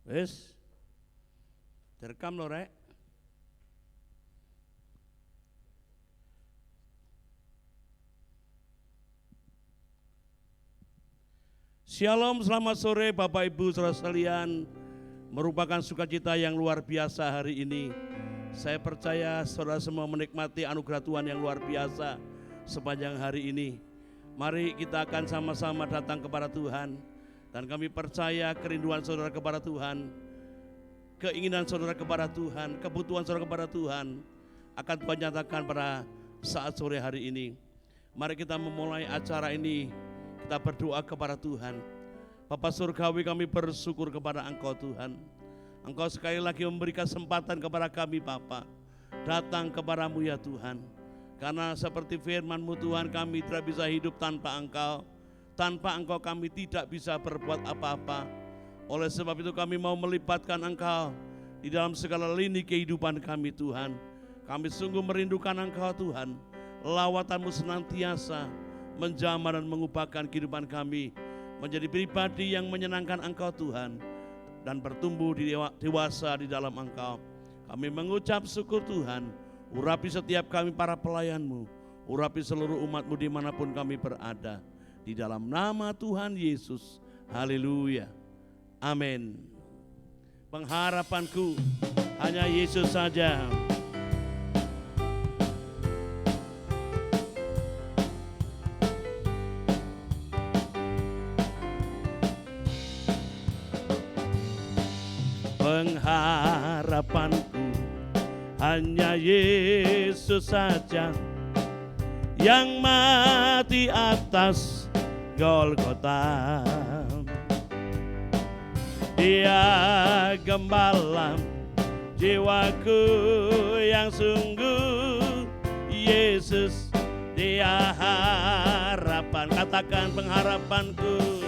Wes, direkam lo rek. Shalom, selamat sore Bapak Ibu saudara sekalian. Merupakan sukacita yang luar biasa hari ini. Saya percaya saudara semua menikmati anugerah Tuhan yang luar biasa sepanjang hari ini. Mari kita akan sama-sama datang kepada Tuhan. Dan kami percaya kerinduan saudara kepada Tuhan, keinginan saudara kepada Tuhan, kebutuhan saudara kepada Tuhan akan Tuhan nyatakan pada saat sore hari ini. Mari kita memulai acara ini, kita berdoa kepada Tuhan. Bapa Surgawi, kami bersyukur kepada Engkau Tuhan. Engkau sekali lagi memberi kesempatan kepada kami Bapa, datang kepadamu ya Tuhan. Karena seperti firman-Mu Tuhan, kami tidak bisa hidup tanpa Engkau. Tanpa Engkau kami tidak bisa berbuat apa-apa. Oleh sebab itu kami mau melibatkan Engkau di dalam segala lini kehidupan kami Tuhan. Kami sungguh merindukan Engkau Tuhan. Lawatan-Mu senantiasa menjamah dan mengubahkan kehidupan kami menjadi pribadi yang menyenangkan Engkau Tuhan dan bertumbuh dewasa di dalam Engkau. Kami mengucap syukur Tuhan. Urapi setiap kami para pelayan-Mu, urapi seluruh umat-Mu dimanapun kami berada. Di dalam nama Tuhan Yesus, haleluya, amin. Pengharapanku hanya Yesus saja. Pengharapanku hanya Yesus saja, yang mati atas Golgota. Dia gembala jiwaku yang sungguh, Yesus dia harapan. Katakan pengharapanku.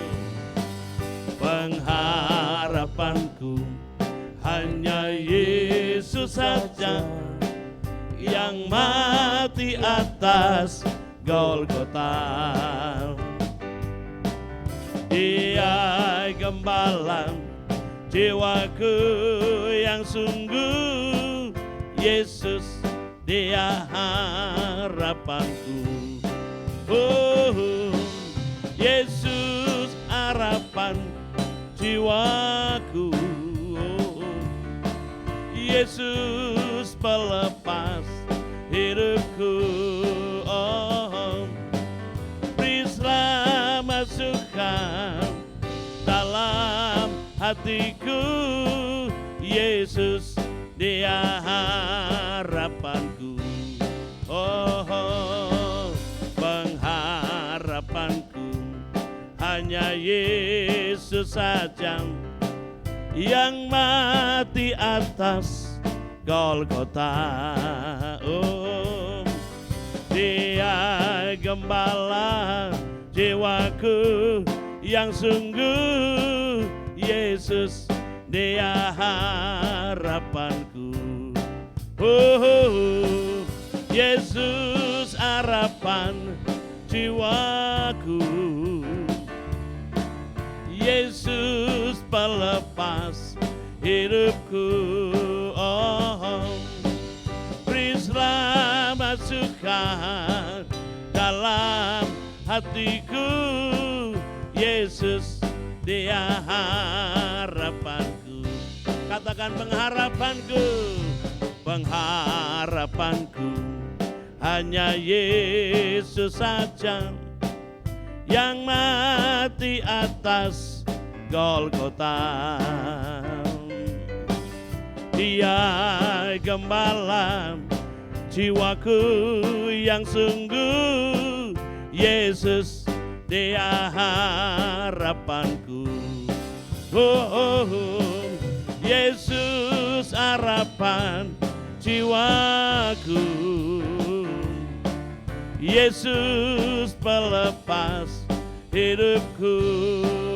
Pengharapanku hanya Yesus saja, yang mati atas Golgota. Dia gembala jiwaku yang sungguh, Yesus dia harapanku. Oh, Yesus harapan jiwaku. Yesus pelepas hidupku. Oh, beri selamat suka dalam hatiku. Yesus dia harapanku. Oh, pengharapanku hanya Yesus saja, yang mati atas Golgota. Oh, dia gembala jiwaku yang sungguh, Yesus dia harapanku. Oh, Yesus harapan jiwaku. Yesus pelepas hidupku. Oh, beri selamat suka dalam hatiku. Yesus dia harapanku. Katakan pengharapanku. Pengharapanku hanya Yesus saja, yang mati atas Golgota. Dia gembala jiwaku yang sungguh, Yesus dia harapanku. Oh, Yesus harapan jiwaku. Yesus pelepas hidupku.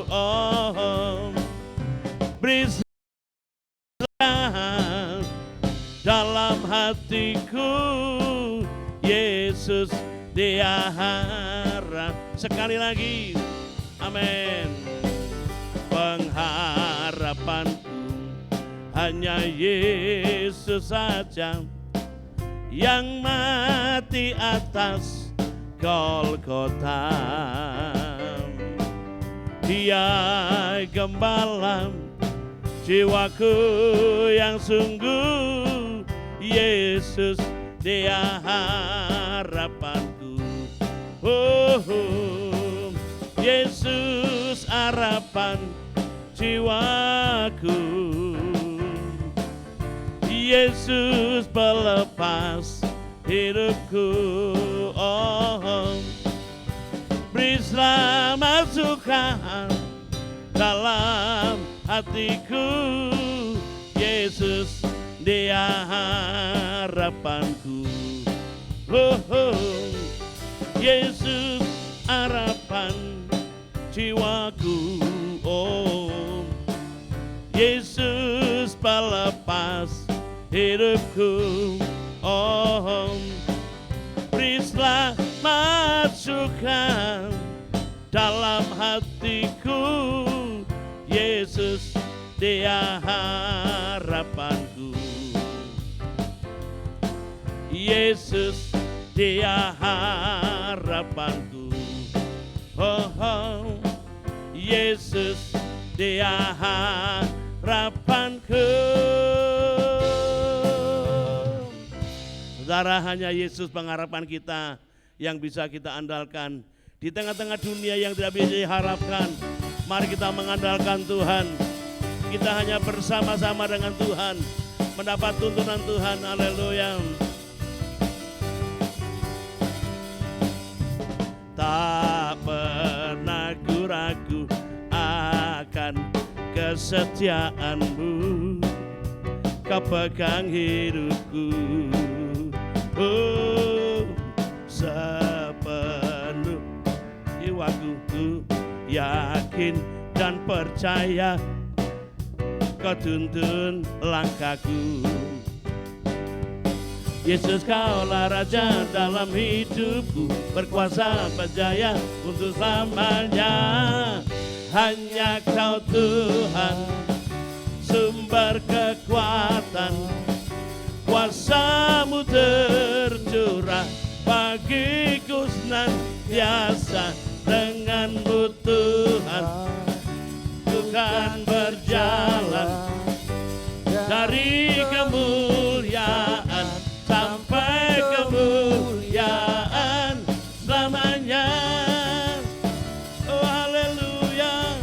Oh, beri selamat dalam hatiku. Yesus dia harap. Sekali lagi, amin. Pengharapanku hanya Yesus saja yang mati atas Golgota. Dia gembala jiwaku yang sungguh, Yesus dia harapanku. Yesus harapan jiwaku, Yesus pelepas hidupku. Beri selamat suka dalam hatiku, Yesus dia harapanku. Yesus harapan jiwaku. Yesus pelepas hidupku. Beri selamat suka dalam hatiku, Yesus dia harapanku. Yesus dia harapanku. Yesus dia harapanku. Saudara, hanya Yesus pengharapan kita yang bisa kita andalkan. Di tengah-tengah dunia yang tidak bisa diharapkan, mari kita mengandalkan Tuhan. Kita hanya bersama-sama dengan Tuhan, mendapat tuntunan Tuhan. Haleluya. Tak pernah ku ragu akan kesetiaan-Mu, Kau pegang hidupku. Sepenuh jiwaku ku yakin dan percaya, Kau tuntun langkahku. Yesus, Kaulah Raja dalam hidupku, berkuasa berjaya untuk selamanya. Hanya Kau Tuhan, sumber kekuatan, kuasa-Mu tercurah bagiku senantiasa. Dengan-Mu Tuhan, ku kan berjalan dari kemuliaan sampai kemuliaan selamanya. Oh haleluya.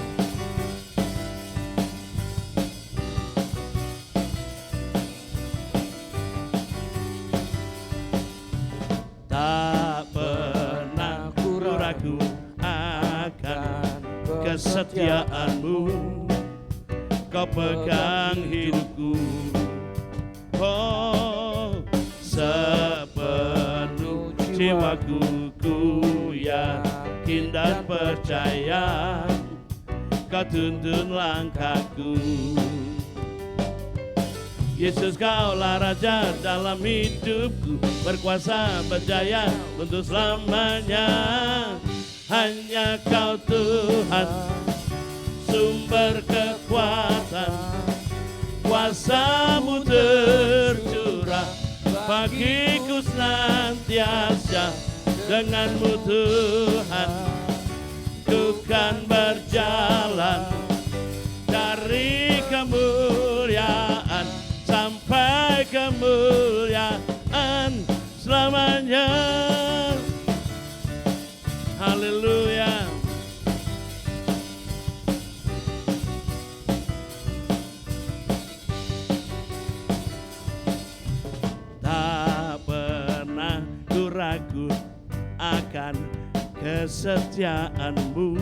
Tak pernah ku ragu akan kesetiaan-Mu, Kau pegang hidupku. Sepenuh jiwaku ku yakin dan percaya, Kau tuntun langkahku. Yesus, Kaulah Raja dalam hidupku, berkuasa berjaya untuk selamanya. Hanya Kau Tuhan, sumber kekuatan, kuasa-Mu tercurah bagiku senantiasa. Dengan-Mu Tuhan, ku kan berjalan dari kemuliaan sampai kemuliaan selamanya. Haleluya. Tak pernah ku ragu akan kesetiaan-Mu,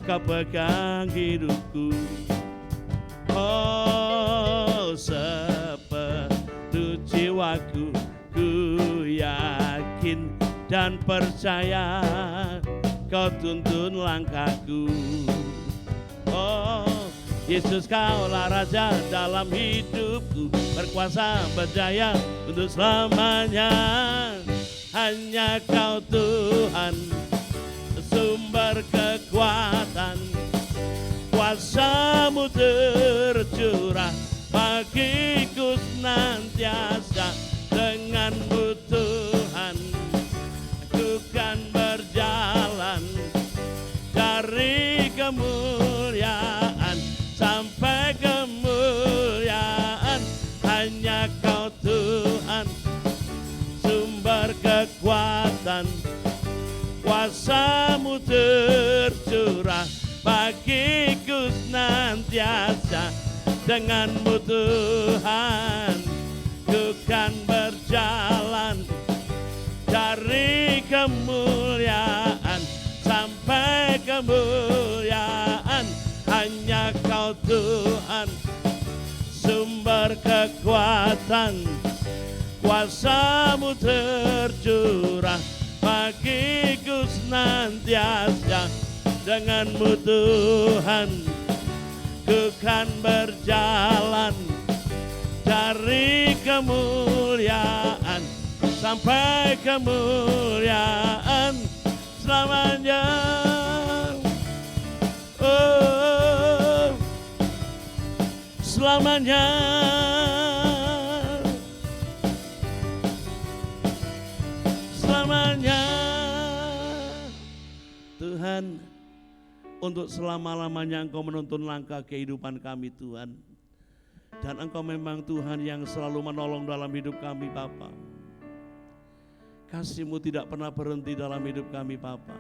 Kau pegang hidupku. Sepenuh jiwaku ku yakin dan percaya, Kau tuntun langkahku. Yesus, Kaulah Raja dalam hidupku, berkuasa berjaya untuk selamanya. Hanya Kau Tuhan, sumber kekuatan, kuasa-Mu tercurah bagiku senantiasa. Denganmu Tuhan aku kan berjalan dari kemuliaan sampai kemuliaan. Hanya Kau Tuhan sumber kekuatan, kuasa-Mu tercurah bagiku senantiasa. Denganmu Tuhan ku kan berjalan dari kemuliaan sampai kemuliaan. Hanya Kau Tuhan sumber kekuatan, kuasa-Mu tercurah bagiku senantiasa. Denganmu Tuhan ku kan berjalan dari kemuliaan sampai kemuliaan selamanya. Oh, selamanya. Selamanya. Tuhan, untuk selama-lamanya Engkau menuntun langkah kehidupan kami Tuhan. Dan Engkau memang Tuhan yang selalu menolong dalam hidup kami Bapa. Kasih-Mu tidak pernah berhenti dalam hidup kami Bapa.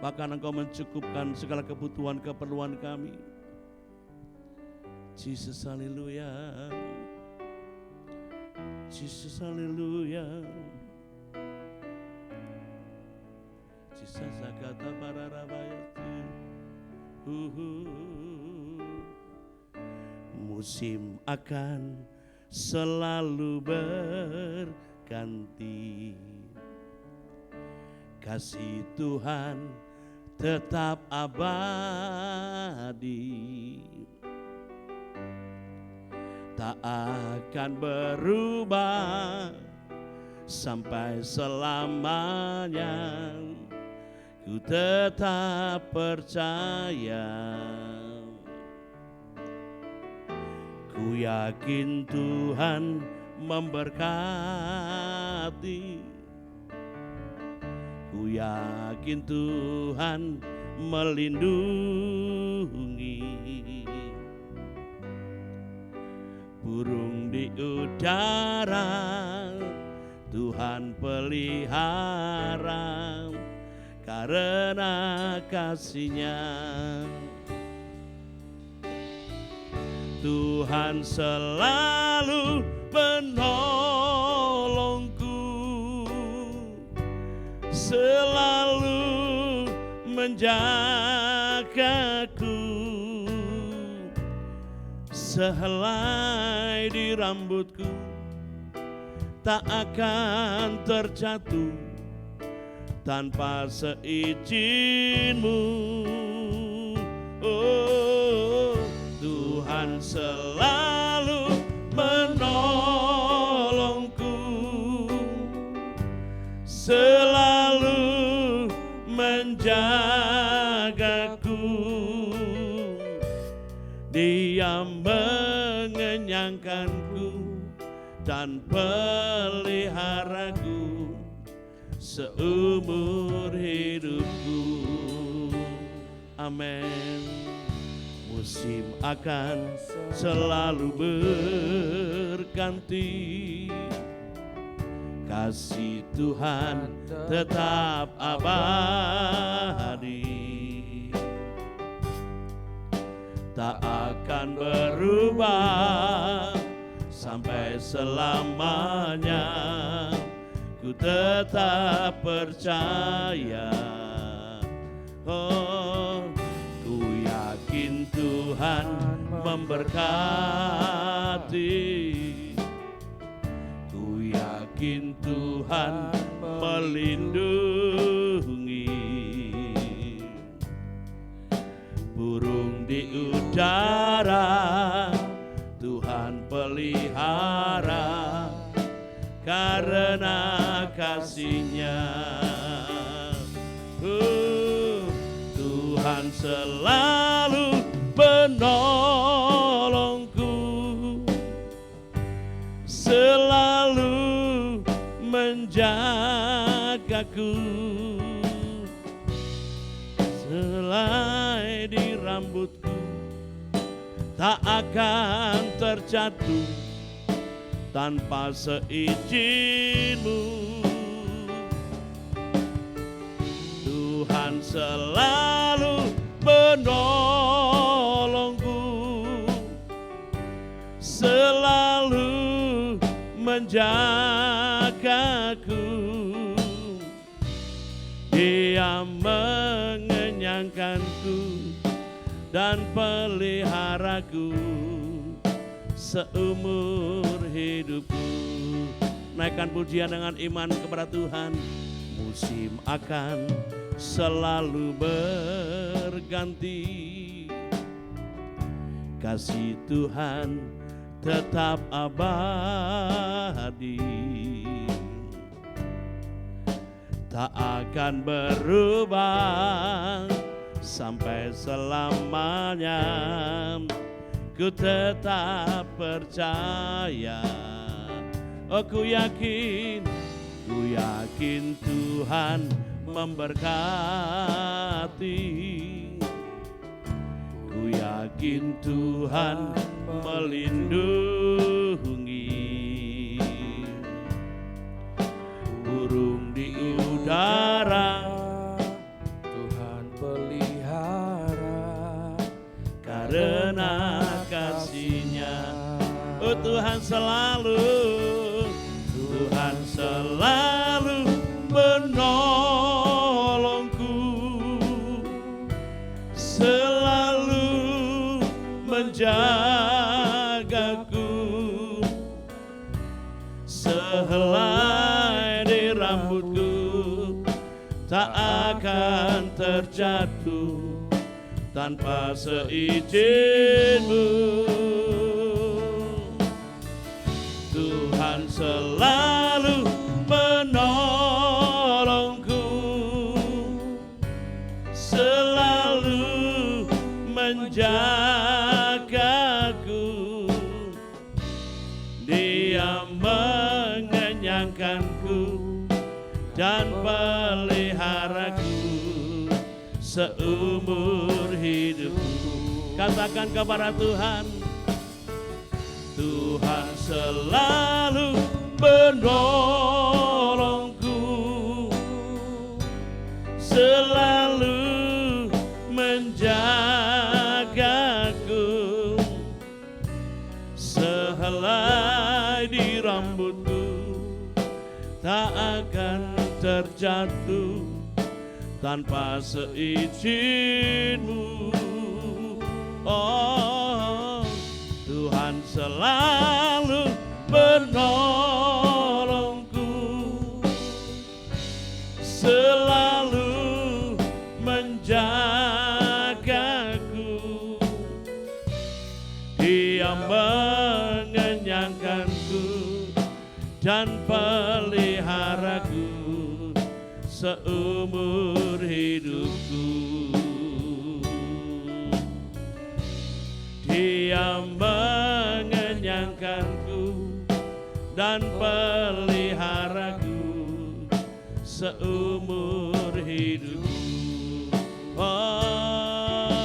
Bahkan Engkau mencukupkan segala kebutuhan keperluan kami. Jesus, haleluya. Jesus, haleluya. Jesus, kata para rabayatu. Musim akan selalu berganti, kasih Tuhan tetap abadi, tak akan berubah sampai selamanya. Ku tetap percaya, ku yakin Tuhan memberkati, ku yakin Tuhan melindungi. Burung di udara Tuhan pelihara, karena kasih-Nya Tuhan selalu menolongku, selalu menjagaku. Sehelai di rambutku tak akan terjatuh tanpa seizin-Mu. Oh, Tuhan selalu menolongku, selalu menjagaku. Dia mengenyangkanku dan peliharaku seumur hidupku. Amin. Musim akan selalu berganti, kasih Tuhan tetap abadi, tak akan berubah sampai selamanya. Ku tetap percaya, oh, ku yakin Tuhan memberkati, ku yakin Tuhan melindungi. Burung di udara Tuhan pelihara, karena kasih-Nya. Tuhan selalu menolongku, menjagaku, selai di rambutku tak akan terjatuh tanpa seizin-Mu. Tuhan selalu menolongku, selalu menjagaku. Dia mengenyangkanku dan peliharaku seumur hidupku. Naikkan pujian dengan iman kepada Tuhan. Musim akan selalu berganti, kasih Tuhan tetap abadi, tak akan berubah sampai selamanya. Ku tetap percaya, oh ku yakin Tuhan memberkati. Ku yakin Tuhan melindungi. Burung di udara Tuhan pelihara, karena kasih-Nya. Oh Tuhan selalu menolongku, selalu menjagaku. Sehelai di rambutku tak akan terjatuh tanpa seizin-Mu. Tuhan selalu menolongku, selalu menjagaku. Dia mengenyangkanku dan peliharaku seumur hidupku. Katakan kepada Tuhan, Tuhan selalu menolongku, selalu menjagaku. Sehelai di rambutku tak akan terjatuh tanpa seizin-Mu. Oh, Tuhan selalu menolongku, selalu menjagaku. Dia mengenyangkanku dan peliharaku seumur hidupku. Dia mengenyangkanku dan peliharaku seumur hidupku. Oh,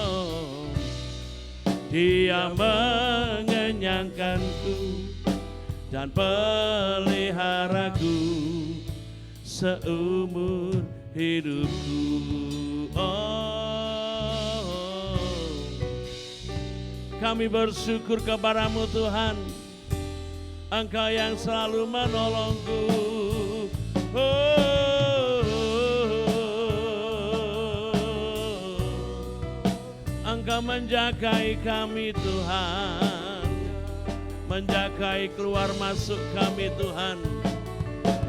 Dia mengenyangkanku dan peliharaku seumur hidupku. Oh, kami bersyukur kepada-Mu Tuhan, Engkau yang selalu menolongku. Engkau menjagai kami Tuhan, menjagai keluar masuk kami Tuhan,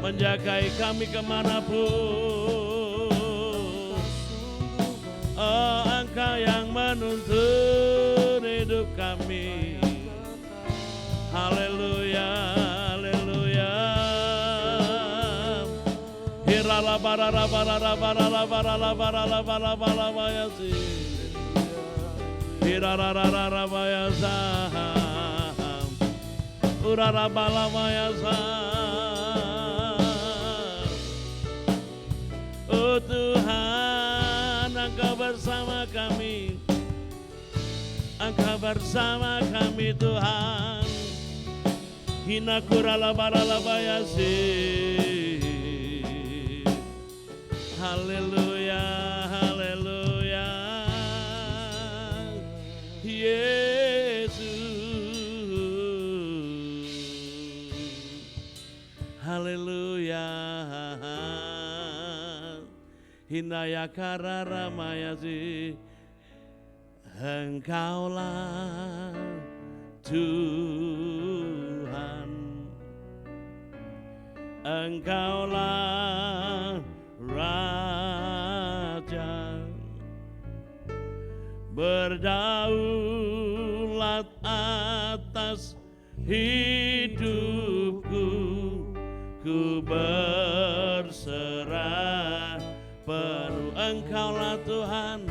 menjagai kami kemanapun. Oh, Engkau yang menuntun hidup kami. Haleluya, haleluya. Hirala barara barara barara barara barara barara barara yasi. Hirara barara bayasa. Urara bala bayasa. Oh Tuhan, Engkau bersama kami. Engkau bersama kami Tuhan. Hina kurala barala bayasi. Haleluya, haleluya. Yesus. Haleluya. Hinaya karara mayasi. Engkaulah Tuhan, Engkaulah Raja, berdaulat atas hidupku, ku berserah penuh. Engkaulah Tuhan,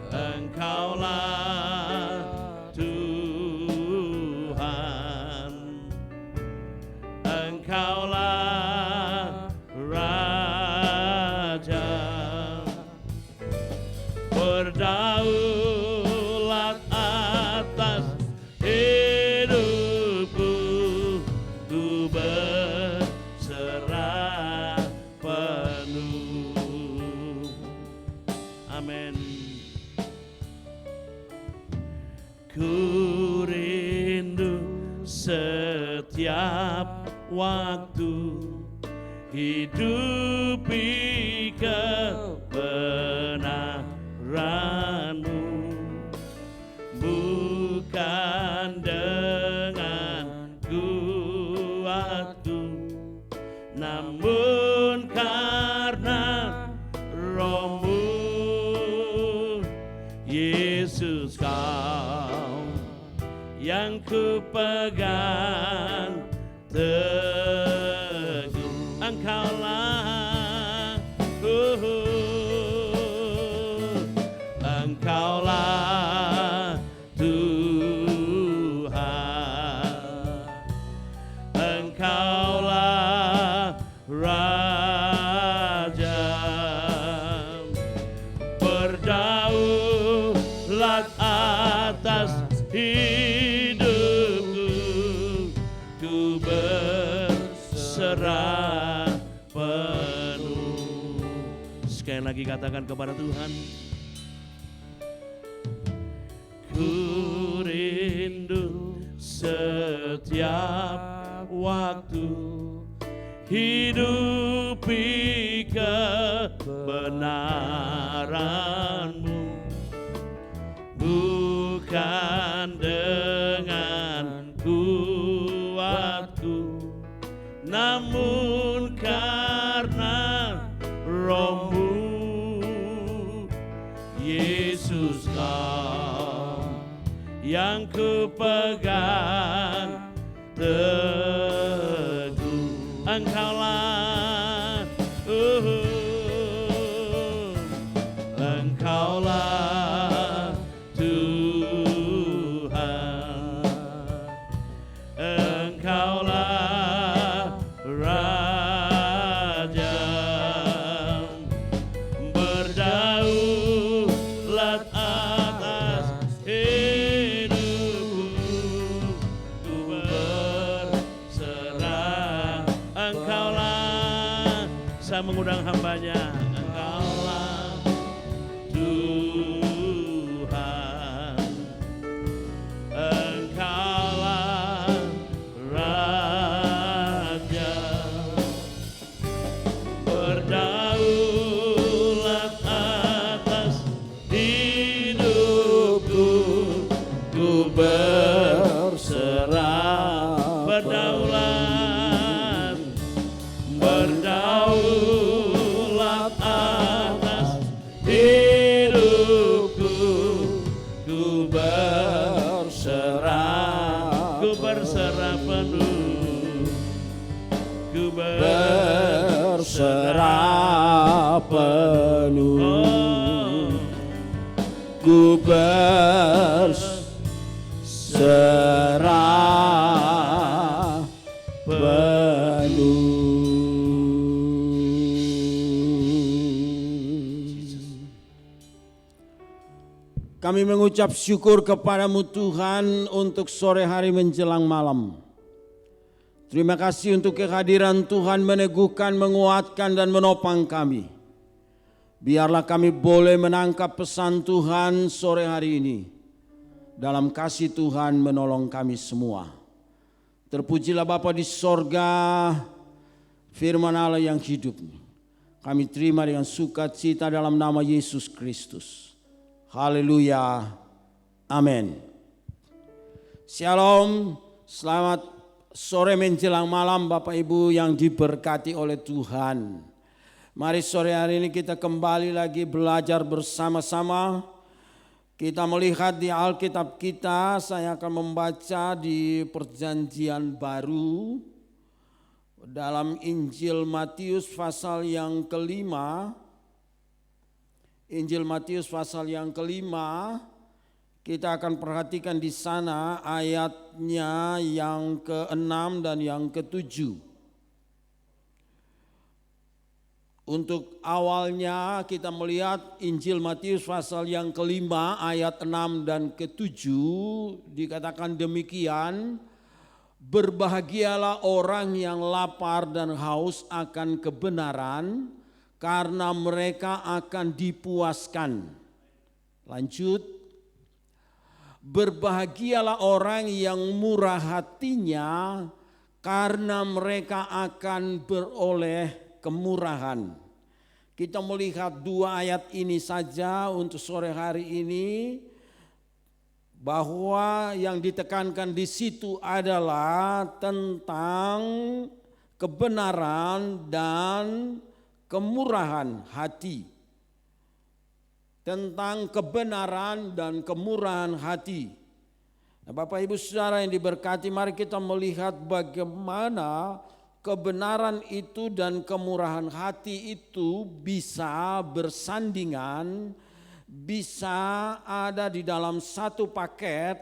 Engkaulah Tuhan, Engkaulah Raja, berdaulat atas hidupku, ku berserah penuh. Amin. Ku rindu setiap waktu hidupi kebenaran-Mu, bukan dengan kuatku, namun karena Roh-Mu. Yesus, Kau yang ku pegang teguh. Engkaulah, Engkaulah Tuhan, Engkaulah Raja, berdaulat atas hidupku, ku berserah penuh. Sekali lagi katakan kepada Tuhan, ku rindu setiap waktu hidupi kebenaran-Mu, bukan dengan kuatku, namun karena Roh-Mu. Yesus, Kau yang ku pegang teguh. Engkaulah, Engkaulah Tuhan, Engkaulah Raja, berdaulat atas hidupku, ku berserah. Engkaulah, saya mengundang hambanya, Engkaulah Tuhan, Engkaulah Raja, berdaulat atas hidupku, ku berserah. Berdaulat, berdaulat atas hidupku, ku berserah, ku berserah penuh, ku berserah penuh, ku berserah penuh. Kami mengucap syukur kepadamu Tuhan untuk sore hari menjelang malam. Terima kasih untuk kehadiran Tuhan meneguhkan, menguatkan dan menopang kami. Biarlah kami boleh menangkap pesan Tuhan sore hari ini. Dalam kasih Tuhan menolong kami semua. Terpujilah Bapa di sorga, firman Allah yang hidup. Kami terima dengan sukacita dalam nama Yesus Kristus. Haleluya. Amin. Shalom. Selamat sore menjelang malam Bapak Ibu yang diberkati oleh Tuhan. Mari sore hari ini kita kembali lagi belajar bersama-sama. Kita melihat di Alkitab kita, saya akan membaca di Perjanjian Baru dalam Injil Matius pasal yang kelima. Injil Matius pasal yang kelima, kita akan perhatikan di sana ayatnya yang ke-6 dan yang ke-7. Untuk awalnya kita melihat Injil Matius pasal yang kelima ayat 6 dan ke-7 dikatakan demikian, berbahagialah orang yang lapar dan haus akan kebenaran, karena mereka akan dipuaskan. Lanjut, berbahagialah orang yang murah hatinya, karena mereka akan beroleh kemurahan. Kita melihat dua ayat ini saja untuk sore hari ini, bahwa yang ditekankan di situ adalah tentang kebenaran dan kemurahan hati. Tentang kebenaran dan kemurahan hati. Nah, Bapak Ibu Saudara yang diberkati, mari kita melihat bagaimana kebenaran itu dan kemurahan hati itu bisa bersandingan, bisa ada di dalam satu paket,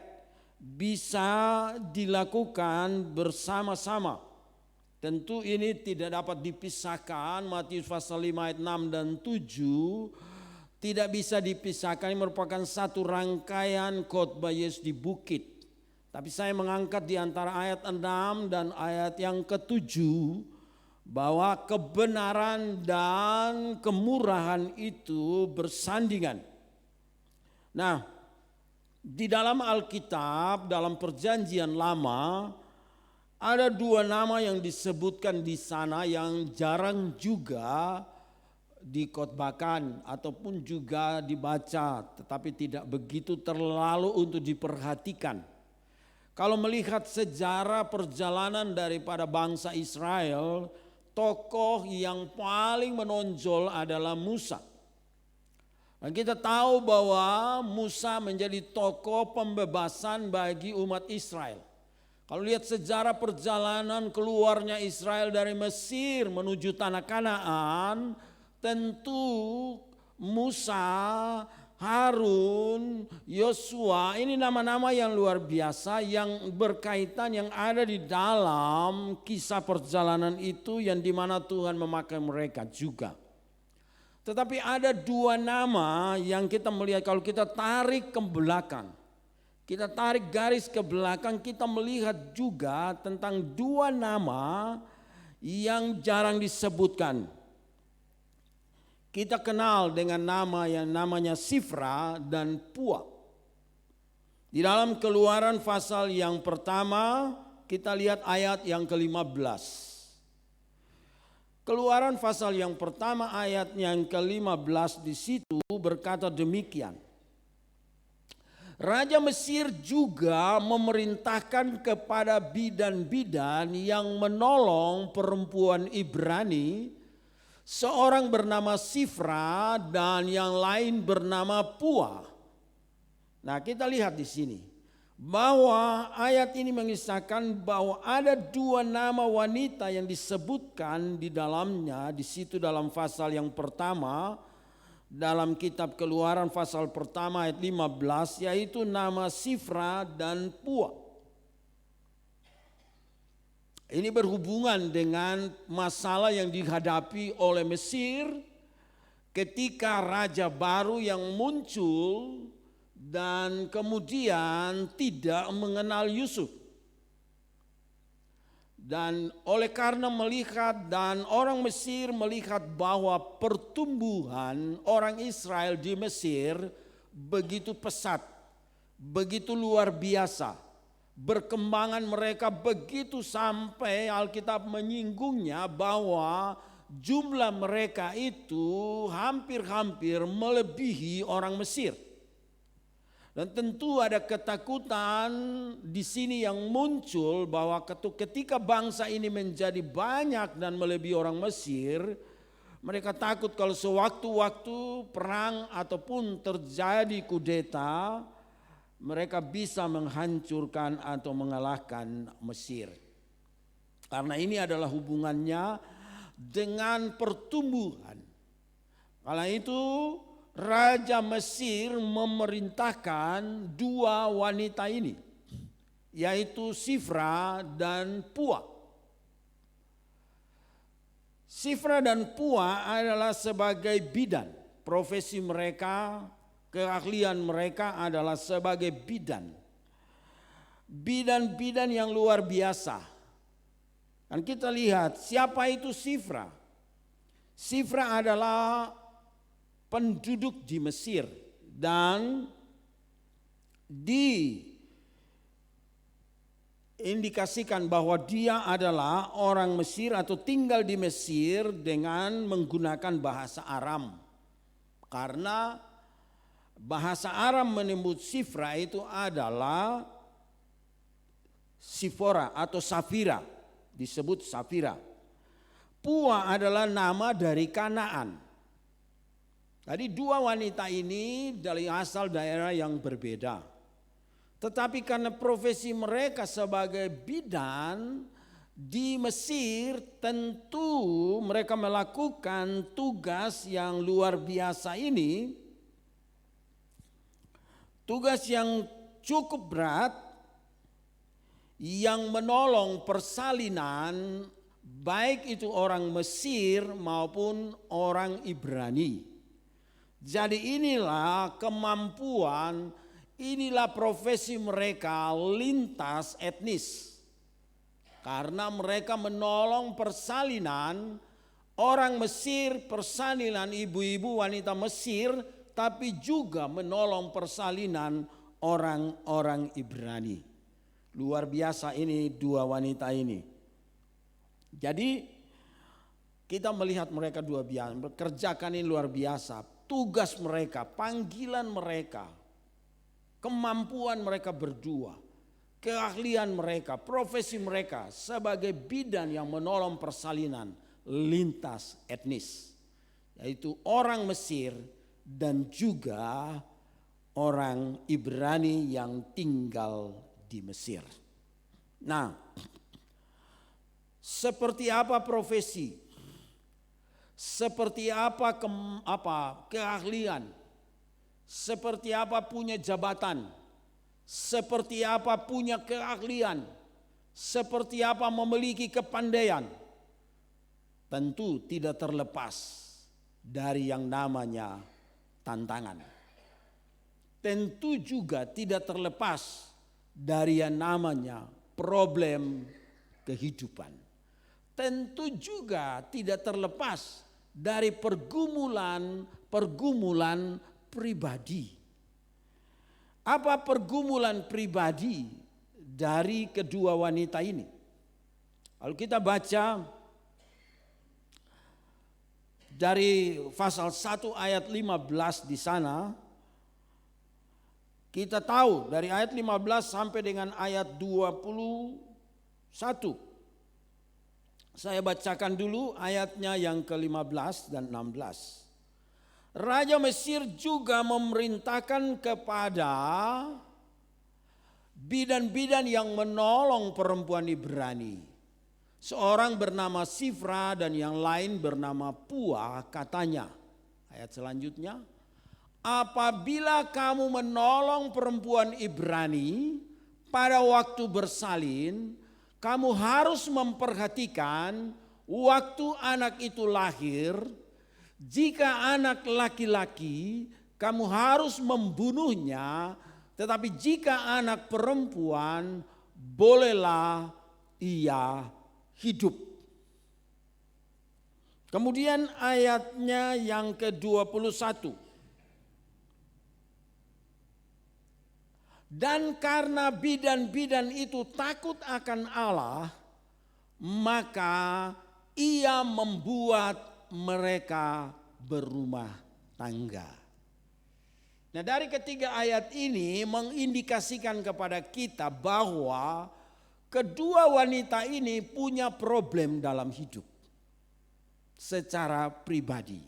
bisa dilakukan bersama-sama. Tentu ini tidak dapat dipisahkan. Matius pasal 5 ayat 6 dan 7 tidak bisa dipisahkan. Ini merupakan satu rangkaian khotbah Yesus di bukit. Tapi saya mengangkat di antara ayat 6 dan ayat yang ke-7 bahwa kebenaran dan kemurahan itu bersandingan. Nah, di dalam Alkitab, dalam Perjanjian Lama, ada dua nama yang disebutkan di sana yang jarang juga dikhotbahkan ataupun juga dibaca, tetapi tidak begitu terlalu untuk diperhatikan. Kalau melihat sejarah perjalanan daripada bangsa Israel, tokoh yang paling menonjol adalah Musa. Dan kita tahu bahwa Musa menjadi tokoh pembebasan bagi umat Israel. Kalau lihat sejarah perjalanan keluarnya Israel dari Mesir menuju tanah Kanaan, tentu Musa, Harun, Yosua, ini nama-nama yang luar biasa yang berkaitan, yang ada di dalam kisah perjalanan itu, yang dimana Tuhan memakai mereka juga. Tetapi ada dua nama yang kita melihat kalau kita tarik ke belakang. Kita tarik garis ke belakang, kita melihat juga tentang dua nama yang jarang disebutkan. Kita kenal dengan nama yang namanya Sifra dan Pua. Di dalam Keluaran pasal yang pertama, kita lihat ayat yang ke-15. Keluaran pasal yang pertama ayat yang ke-15 di situ berkata demikian. Raja Mesir juga memerintahkan kepada bidan-bidan yang menolong perempuan Ibrani, seorang bernama Sifra dan yang lain bernama Pua. Nah, kita lihat di sini bahwa ayat ini mengisahkan bahwa ada dua nama wanita yang disebutkan di dalamnya, di situ dalam pasal yang pertama. Dalam kitab Keluaran pasal pertama ayat 15, yaitu nama Sifra dan Pua. Ini berhubungan dengan masalah yang dihadapi oleh Mesir ketika raja baru yang muncul dan kemudian tidak mengenal Yusuf. Dan oleh karena melihat dan orang Mesir melihat bahwa pertumbuhan orang Israel di Mesir begitu pesat, begitu luar biasa. Berkembangan mereka begitu sampai Alkitab menyinggungnya bahwa jumlah mereka itu hampir-hampir melebihi orang Mesir. Dan tentu ada ketakutan di sini yang muncul bahwa ketika bangsa ini menjadi banyak dan melebihi orang Mesir, mereka takut kalau sewaktu-waktu perang ataupun terjadi kudeta, mereka bisa menghancurkan atau mengalahkan Mesir. Karena ini adalah hubungannya dengan pertumbuhan. Karena itu Raja Mesir memerintahkan dua wanita ini, yaitu Sifra dan Pua. Sifra dan Pua adalah sebagai bidan. Profesi mereka, keahlian mereka adalah sebagai bidan. Bidan-bidan yang luar biasa. Dan kita lihat siapa itu Sifra. Sifra adalah penduduk di Mesir dan diindikasikan bahwa dia adalah orang Mesir atau tinggal di Mesir dengan menggunakan bahasa Aram. Karena bahasa Aram menyebut Sifra itu adalah Sifora atau Safira, disebut Safira. Pua adalah nama dari Kanaan. Jadi dua wanita ini dari asal daerah yang berbeda. Tetapi karena profesi mereka sebagai bidan di Mesir, tentu mereka melakukan tugas yang luar biasa ini. Tugas yang cukup berat yang menolong persalinan baik itu orang Mesir maupun orang Ibrani. Jadi inilah kemampuan, inilah profesi mereka lintas etnis. Karena mereka menolong persalinan orang Mesir, persalinan ibu-ibu wanita Mesir, tapi juga menolong persalinan orang-orang Ibrani. Luar biasa ini dua wanita ini. Jadi kita melihat mereka dua biasa, bekerjakan ini luar biasa. Tugas mereka, panggilan mereka, kemampuan mereka berdua, keahlian mereka, profesi mereka sebagai bidan yang menolong persalinan lintas etnis. Yaitu orang Mesir dan juga orang Ibrani yang tinggal di Mesir. Nah, seperti apa profesi? Seperti apa keahlian, seperti apa punya jabatan, seperti apa punya keahlian, seperti apa memiliki kepandaian, tentu tidak terlepas dari yang namanya tantangan. Tentu juga tidak terlepas dari yang namanya problem kehidupan. Tentu juga tidak terlepas dari pergumulan pribadi. Apa pergumulan pribadi dari kedua wanita ini? Kalau kita baca dari pasal 1 ayat 15 di sana, kita tahu dari ayat 15 sampai dengan ayat 21. Saya bacakan dulu ayatnya yang ke-15 dan 16. Raja Mesir juga memerintahkan kepada bidan-bidan yang menolong perempuan Ibrani. Seorang bernama Sifra dan yang lain bernama Pua, katanya. Ayat selanjutnya, apabila kamu menolong perempuan Ibrani pada waktu bersalin, kamu harus memperhatikan waktu anak itu lahir. Jika anak laki-laki, kamu harus membunuhnya, tetapi jika anak perempuan, bolehlah ia hidup. Kemudian ayatnya yang ke-21. Dan karena bidan-bidan itu takut akan Allah, maka ia membuat mereka berumah tangga. Nah, dari ketiga ayat ini mengindikasikan kepada kita bahwa kedua wanita ini punya problem dalam hidup secara pribadi.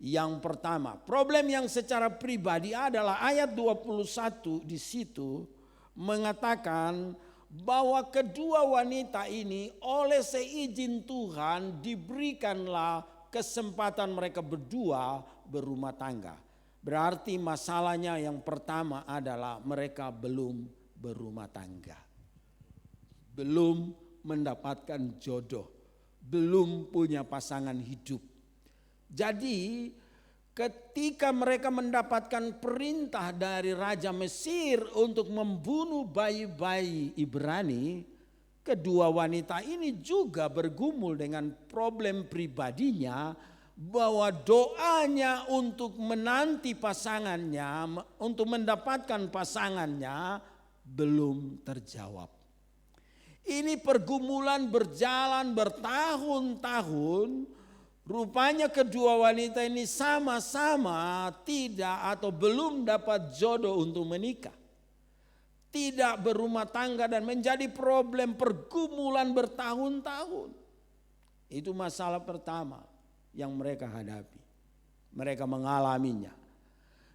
Yang pertama, problem yang secara pribadi adalah ayat 21 di situ mengatakan bahwa kedua wanita ini oleh seizin Tuhan diberikanlah kesempatan mereka berdua berumah tangga. Berarti masalahnya yang pertama adalah mereka belum berumah tangga. Belum mendapatkan jodoh, belum punya pasangan hidup. Jadi ketika mereka mendapatkan perintah dari Raja Mesir untuk membunuh bayi-bayi Ibrani, kedua wanita ini juga bergumul dengan problem pribadinya bahwa doanya untuk menanti pasangannya, untuk mendapatkan pasangannya belum terjawab. Ini pergumulan berjalan bertahun-tahun. Rupanya kedua wanita ini sama-sama tidak atau belum dapat jodoh untuk menikah. Tidak berumah tangga dan menjadi problem pergumulan bertahun-tahun. Itu masalah pertama yang mereka hadapi. Mereka mengalaminya.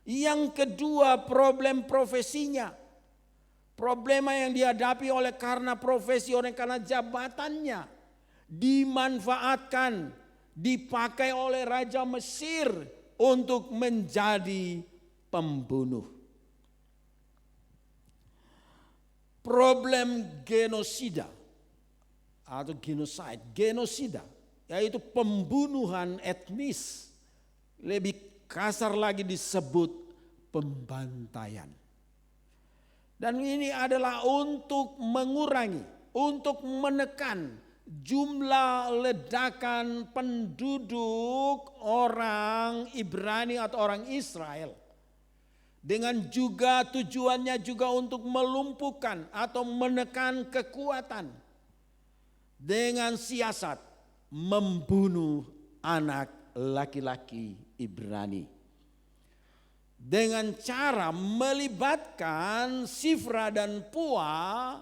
Yang kedua, problem profesinya. Problema yang dihadapi oleh karena profesi, oleh karena jabatannya. Dimanfaatkan, dipakai oleh Raja Mesir untuk menjadi pembunuh. Problem genosida atau genosida yaitu pembunuhan etnis, lebih kasar lagi disebut pembantaian. Dan ini adalah untuk mengurangi, untuk menekan jumlah ledakan penduduk orang Ibrani atau orang Israel. Dengan juga tujuannya juga untuk melumpuhkan atau menekan kekuatan. Dengan siasat membunuh anak laki-laki Ibrani. Dengan cara melibatkan Sifra dan Pua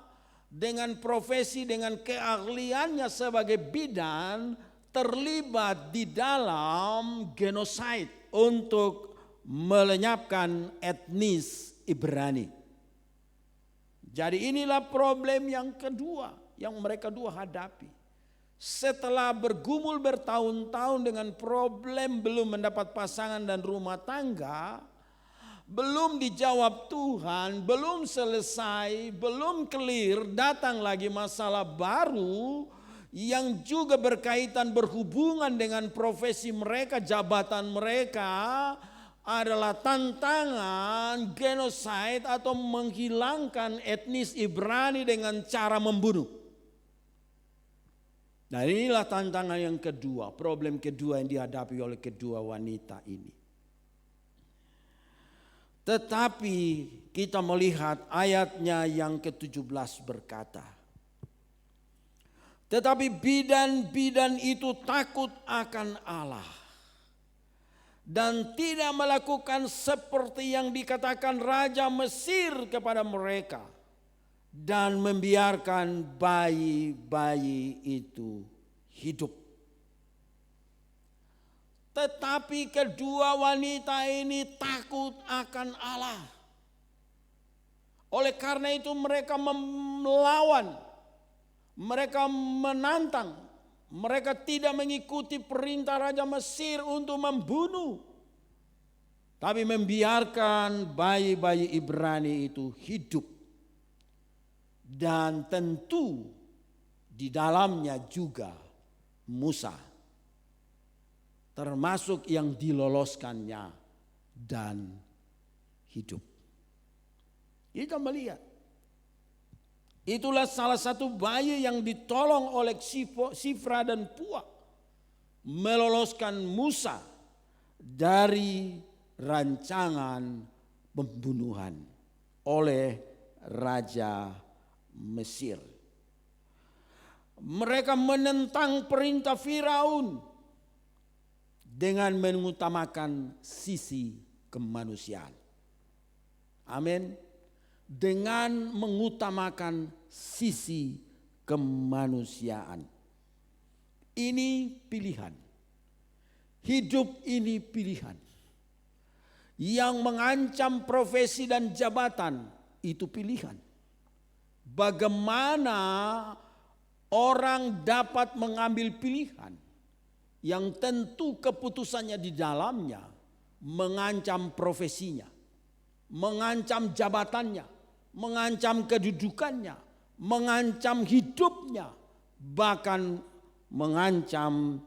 dengan profesi, dengan keahliannya sebagai bidan terlibat di dalam genosid untuk melenyapkan etnis Ibrani. Jadi inilah problem yang kedua yang mereka dua hadapi. Setelah bergumul bertahun-tahun dengan problem belum mendapat pasangan dan rumah tangga, belum dijawab Tuhan, belum selesai, belum clear, datang lagi masalah baru yang juga berkaitan berhubungan dengan profesi mereka, jabatan mereka adalah tantangan genosid atau menghilangkan etnis Ibrani dengan cara membunuh. Nah, inilah tantangan yang kedua, problem kedua yang dihadapi oleh kedua wanita ini. Tetapi kita melihat ayatnya yang ke-17 berkata, tetapi bidan-bidan itu takut akan Allah dan tidak melakukan seperti yang dikatakan Raja Mesir kepada mereka dan membiarkan bayi-bayi itu hidup. Tetapi kedua wanita ini takut akan Allah. Oleh karena itu mereka melawan, mereka menantang, mereka tidak mengikuti perintah Raja Mesir untuk membunuh. Tapi membiarkan bayi-bayi Ibrani itu hidup. Dan tentu di dalamnya juga Musa. Termasuk yang diloloskannya dan hidup. Kita melihat, itulah salah satu bayi yang ditolong oleh Sifra dan Pua, meloloskan Musa dari rancangan pembunuhan oleh Raja Mesir. Mereka menentang perintah Firaun dengan mengutamakan sisi kemanusiaan. Amin. Dengan mengutamakan sisi kemanusiaan. Ini pilihan. Hidup ini pilihan. Yang mengancam profesi dan jabatan itu pilihan. Bagaimana orang dapat mengambil pilihan yang tentu keputusannya di dalamnya mengancam profesinya, mengancam jabatannya, mengancam kedudukannya, mengancam hidupnya, bahkan mengancam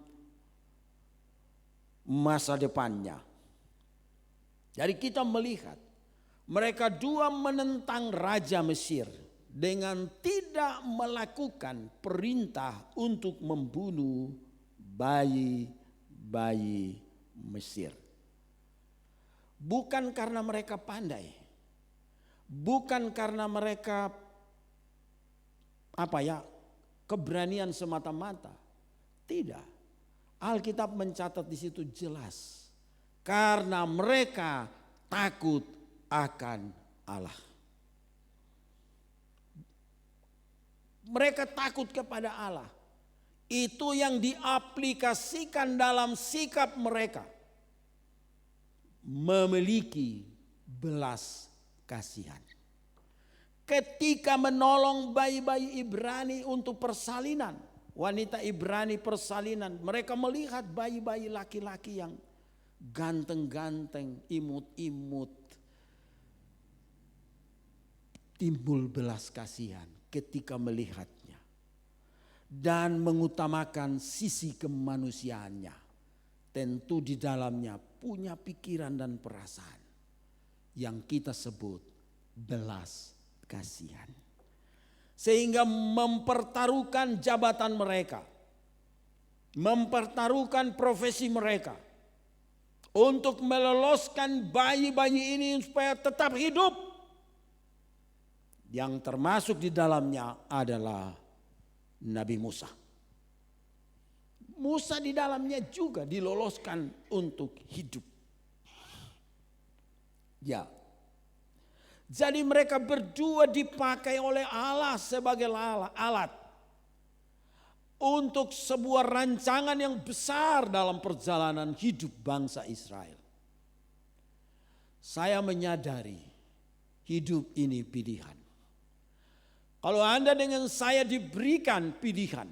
masa depannya. Jadi kita melihat mereka dua menentang Raja Mesir dengan tidak melakukan perintah untuk membunuh bayi-bayi Mesir. Bukan karena mereka pandai, bukan karena mereka keberanian semata-mata. Tidak. Alkitab mencatat di situ jelas, karena mereka takut akan Allah. Mereka takut kepada Allah. Itu yang diaplikasikan dalam sikap mereka. Memiliki belas kasihan. Ketika menolong bayi-bayi Ibrani untuk persalinan. Wanita Ibrani persalinan. Mereka melihat bayi-bayi laki-laki yang ganteng-ganteng, imut-imut. Timbul belas kasihan ketika melihatnya dan mengutamakan sisi kemanusiaannya. Tentu di dalamnya punya pikiran dan perasaan yang kita sebut belas kasihan. Sehingga mempertaruhkan jabatan mereka, mempertaruhkan profesi mereka untuk meloloskan bayi-bayi ini supaya tetap hidup. Yang termasuk di dalamnya adalah Nabi Musa. Musa di dalamnya juga diloloskan untuk hidup. Ya. Jadi mereka berdua dipakai oleh Allah sebagai alat untuk sebuah rancangan yang besar dalam perjalanan hidup bangsa Israel. Saya menyadari hidup ini pilihan. Kalau Anda dengan saya diberikan pilihan,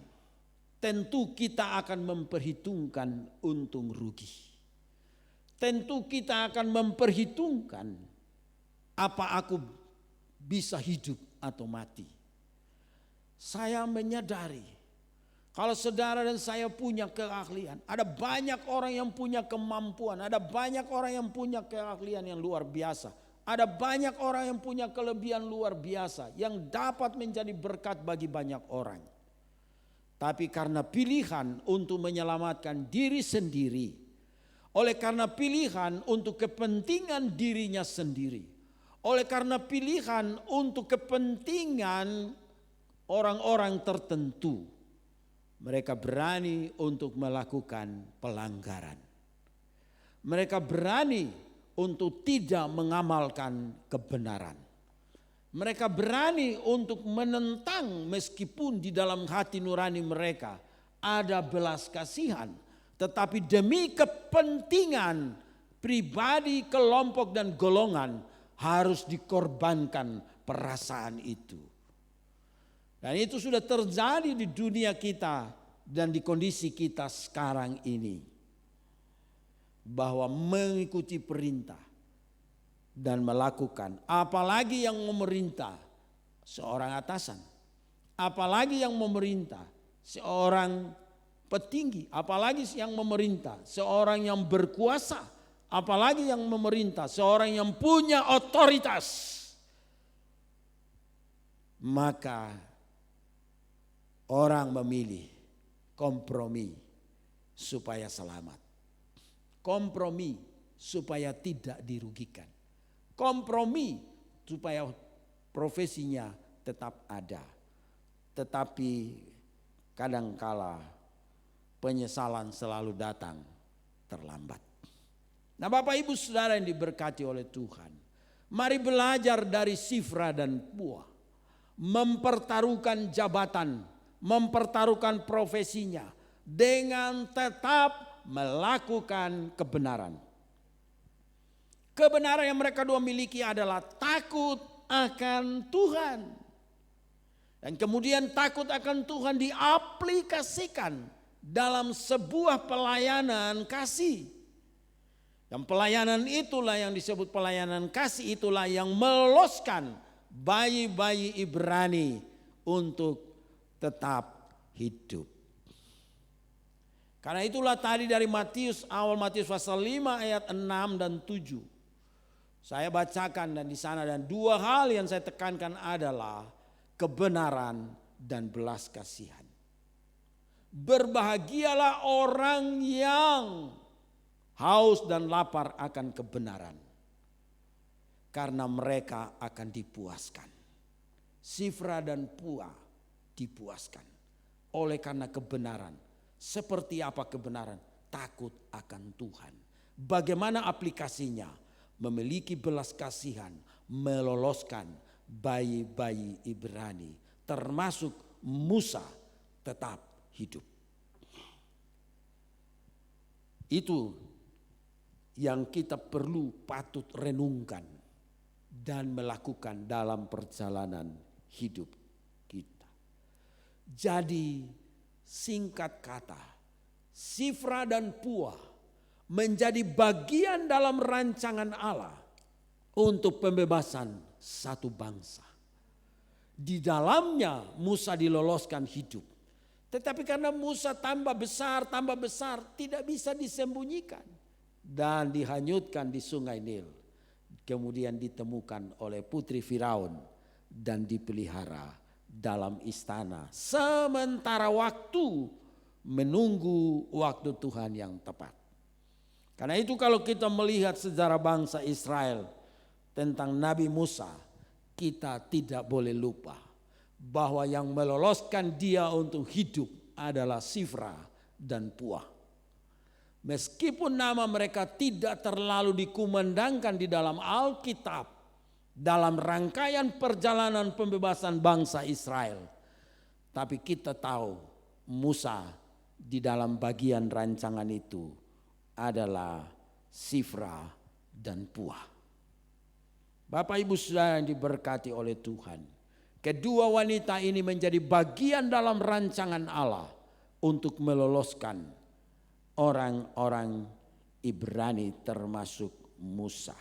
tentu kita akan memperhitungkan untung rugi. Tentu kita akan memperhitungkan apa aku bisa hidup atau mati. Saya menyadari kalau saudara dan saya punya keahlian, ada banyak orang yang punya kemampuan, ada banyak orang yang punya keahlian yang luar biasa. Ada banyak orang yang punya kelebihan luar biasa yang dapat menjadi berkat bagi banyak orang. Tapi karena pilihan untuk menyelamatkan diri sendiri, oleh karena pilihan untuk kepentingan dirinya sendiri, oleh karena pilihan untuk kepentingan orang-orang tertentu, mereka berani untuk melakukan pelanggaran. Mereka berani untuk tidak mengamalkan kebenaran. Mereka berani untuk menentang meskipun di dalam hati nurani mereka ada belas kasihan. Tetapi demi kepentingan pribadi, kelompok dan golongan harus dikorbankan perasaan itu. Dan itu sudah terjadi di dunia kita dan di kondisi kita sekarang ini. Bahwa mengikuti perintah dan melakukan, apalagi yang memerintah seorang atasan, apalagi yang memerintah seorang petinggi, apalagi yang memerintah seorang yang berkuasa, apalagi yang memerintah, seorang yang punya otoritas, maka orang memilih kompromi supaya selamat. Kompromi supaya tidak dirugikan. Kompromi supaya profesinya tetap ada. Tetapi kadangkala penyesalan selalu datang terlambat. Nah, Bapak Ibu Saudara yang diberkati oleh Tuhan, mari belajar dari Sifra dan Pua. Mempertaruhkan jabatan, mempertaruhkan profesinya dengan tetap melakukan kebenaran. Kebenaran yang mereka dua miliki adalah takut akan Tuhan. Dan kemudian takut akan Tuhan diaplikasikan dalam sebuah pelayanan kasih. Dan pelayanan itulah yang disebut pelayanan kasih, itulah yang meloloskan bayi-bayi Ibrani untuk tetap hidup. Karena itulah tadi dari awal Matius pasal 5 ayat 6 dan 7. Saya bacakan dan di sana, dan dua hal yang saya tekankan adalah kebenaran dan belas kasihan. Berbahagialah orang yang haus dan lapar akan kebenaran, karena mereka akan dipuaskan. Sifra dan Pua dipuaskan oleh karena kebenaran. Seperti apa kebenaran? Takut akan Tuhan. Bagaimana aplikasinya? Memiliki belas kasihan, meloloskan bayi-bayi Ibrani, termasuk Musa, tetap hidup. Itu yang kita patut renungkan dan melakukan dalam perjalanan hidup kita. Jadi singkat kata, Sifra dan Pua menjadi bagian dalam rancangan Allah untuk pembebasan satu bangsa. Di dalamnya Musa diloloskan hidup. Tetapi karena Musa tambah besar tidak bisa disembunyikan. Dan dihanyutkan di sungai Nil. Kemudian ditemukan oleh putri Firaun dan dipelihara dalam istana. Sementara waktu menunggu waktu Tuhan yang tepat. Karena itu kalau kita melihat sejarah bangsa Israel tentang Nabi Musa, kita tidak boleh lupa bahwa yang meloloskan dia untuk hidup adalah Sifra dan Pua. Meskipun nama mereka tidak terlalu dikumandangkan di dalam Alkitab, dalam rangkaian perjalanan pembebasan bangsa Israel, tapi kita tahu Musa di dalam bagian rancangan itu adalah Sifra dan Pua. Bapak Ibu Saudara yang diberkati oleh Tuhan, kedua wanita ini menjadi bagian dalam rancangan Allah untuk meloloskan orang-orang Ibrani termasuk Musa.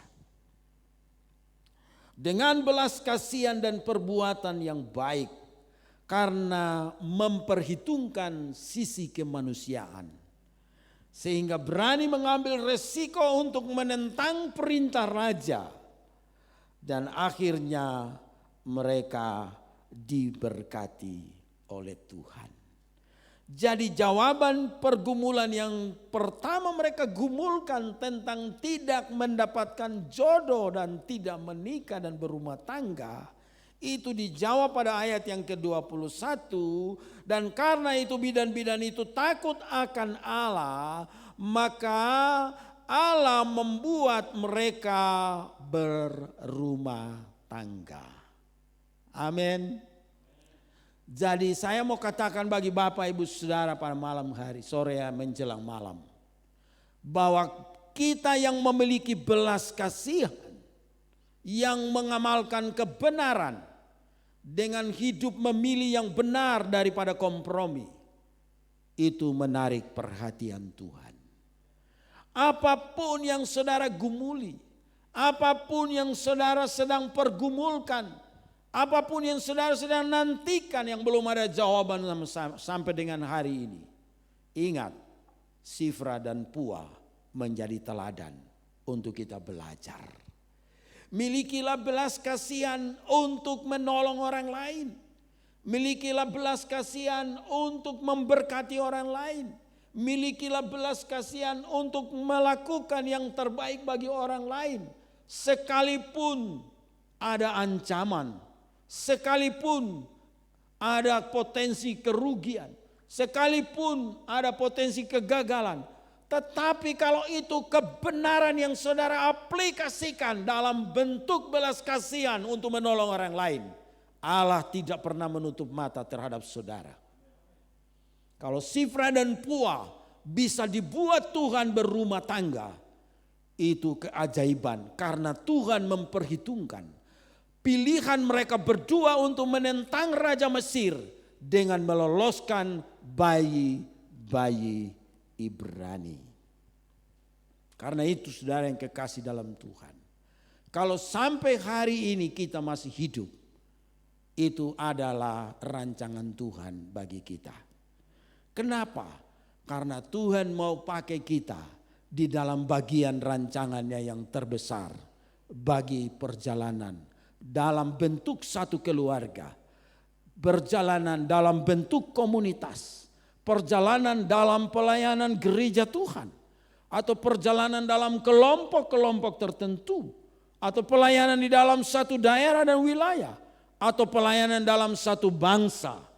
Dengan belas kasihan dan perbuatan yang baik karena memperhitungkan sisi kemanusiaan. Sehingga berani mengambil resiko untuk menentang perintah raja. Dan akhirnya mereka diberkati oleh Tuhan. Jadi jawaban pergumulan yang pertama mereka gumulkan tentang tidak mendapatkan jodoh dan tidak menikah dan berumah tangga, itu dijawab pada ayat yang ke-21. Dan karena itu bidan-bidan itu takut akan Allah, maka Allah membuat mereka berumah tangga. Amin. Jadi saya mau katakan bagi Bapak Ibu Saudara pada malam hari, sore menjelang malam, bahwa kita yang memiliki belas kasihan, yang mengamalkan kebenaran, dengan hidup memilih yang benar daripada kompromi, itu menarik perhatian Tuhan. Apapun yang saudara gumuli, apapun yang saudara sedang pergumulkan, apapun yang saudara sedang nantikan yang belum ada jawaban sampai dengan hari ini, ingat, Sifra dan Pua menjadi teladan untuk kita belajar. Milikilah belas kasihan untuk menolong orang lain. Milikilah belas kasihan untuk memberkati orang lain. Milikilah belas kasihan untuk melakukan yang terbaik bagi orang lain. Sekalipun ada ancaman, sekalipun ada potensi kerugian, sekalipun ada potensi kegagalan. Tetapi kalau itu kebenaran yang saudara aplikasikan dalam bentuk belas kasihan untuk menolong orang lain, Allah tidak pernah menutup mata terhadap saudara. Kalau Sifra dan Pua bisa dibuat Tuhan berumah tangga, itu keajaiban karena Tuhan memperhitungkan pilihan mereka berdua untuk menentang Raja Mesir dengan meloloskan bayi-bayi Ibrani. Karena itu saudara yang kekasih dalam Tuhan, kalau sampai hari ini kita masih hidup, itu adalah rancangan Tuhan bagi kita. Kenapa? Karena Tuhan mau pakai kita di dalam bagian rancangannya yang terbesar bagi perjalanan dalam bentuk satu keluarga, perjalanan dalam bentuk komunitas, perjalanan dalam pelayanan gereja Tuhan, atau perjalanan dalam kelompok-kelompok tertentu, atau pelayanan di dalam satu daerah dan wilayah, atau pelayanan dalam satu bangsa.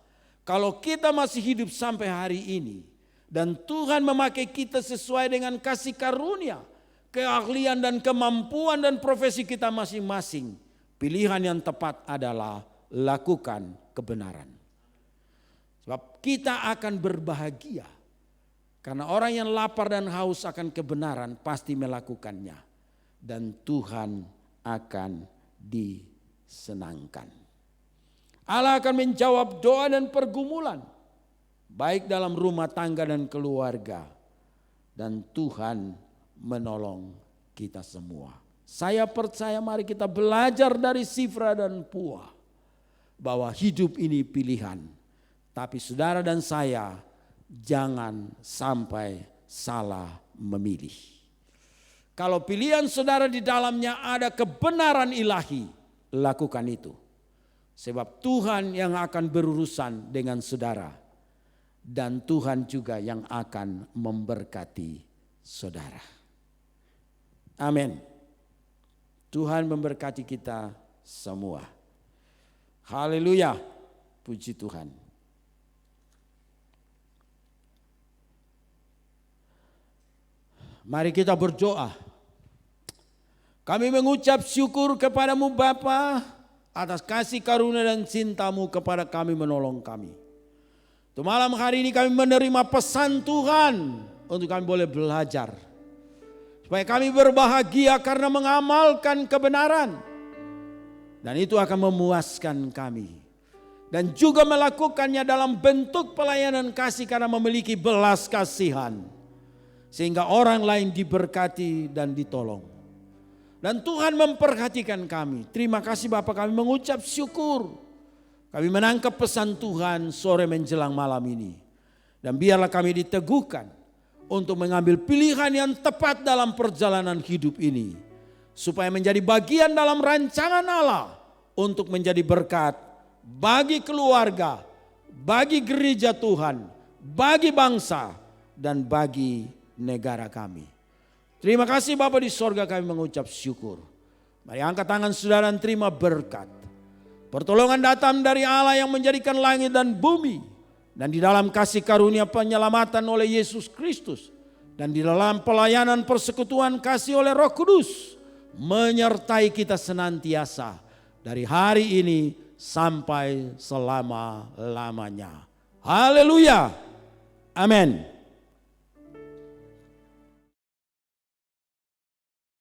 Kalau kita masih hidup sampai hari ini dan Tuhan memakai kita sesuai dengan kasih karunia, keahlian dan kemampuan dan profesi kita masing-masing, pilihan yang tepat adalah lakukan kebenaran. Sebab kita akan berbahagia karena orang yang lapar dan haus akan kebenaran pasti melakukannya, dan Tuhan akan disenangkan. Allah akan menjawab doa dan pergumulan, baik dalam rumah tangga dan keluarga. Dan Tuhan menolong kita semua. Saya percaya mari kita belajar dari Sifra dan Pua, bahwa hidup ini pilihan. Tapi saudara dan saya jangan sampai salah memilih. Kalau pilihan saudara di dalamnya ada kebenaran ilahi, lakukan itu. Sebab Tuhan yang akan berurusan dengan saudara, dan Tuhan juga yang akan memberkati saudara. Amin. Tuhan memberkati kita semua. Haleluya. Puji Tuhan. Mari kita berdoa. Kami mengucap syukur kepadamu Bapa, atas kasih karunia dan cintamu kepada kami, menolong kami. Untuk malam hari ini kami menerima pesan Tuhan untuk kami boleh belajar. Supaya kami berbahagia karena mengamalkan kebenaran. Dan itu akan memuaskan kami. Dan juga melakukannya dalam bentuk pelayanan kasih karena memiliki belas kasihan. Sehingga orang lain diberkati dan ditolong. Dan Tuhan memperhatikan kami. Terima kasih Bapak, kami mengucap syukur. Kami menangkap pesan Tuhan sore menjelang malam ini. Dan biarlah kami diteguhkan untuk mengambil pilihan yang tepat dalam perjalanan hidup ini. Supaya menjadi bagian dalam rancangan Allah untuk menjadi berkat bagi keluarga, bagi gereja Tuhan, bagi bangsa, dan bagi negara kami. Terima kasih Bapa di sorga, kami mengucap syukur. Mari angkat tangan saudara dan terima berkat. Pertolongan datang dari Allah yang menjadikan langit dan bumi. Dan di dalam kasih karunia penyelamatan oleh Yesus Kristus. Dan di dalam pelayanan persekutuan kasih oleh Roh Kudus. Menyertai kita senantiasa. Dari hari ini sampai selama-lamanya. Haleluya. Amin.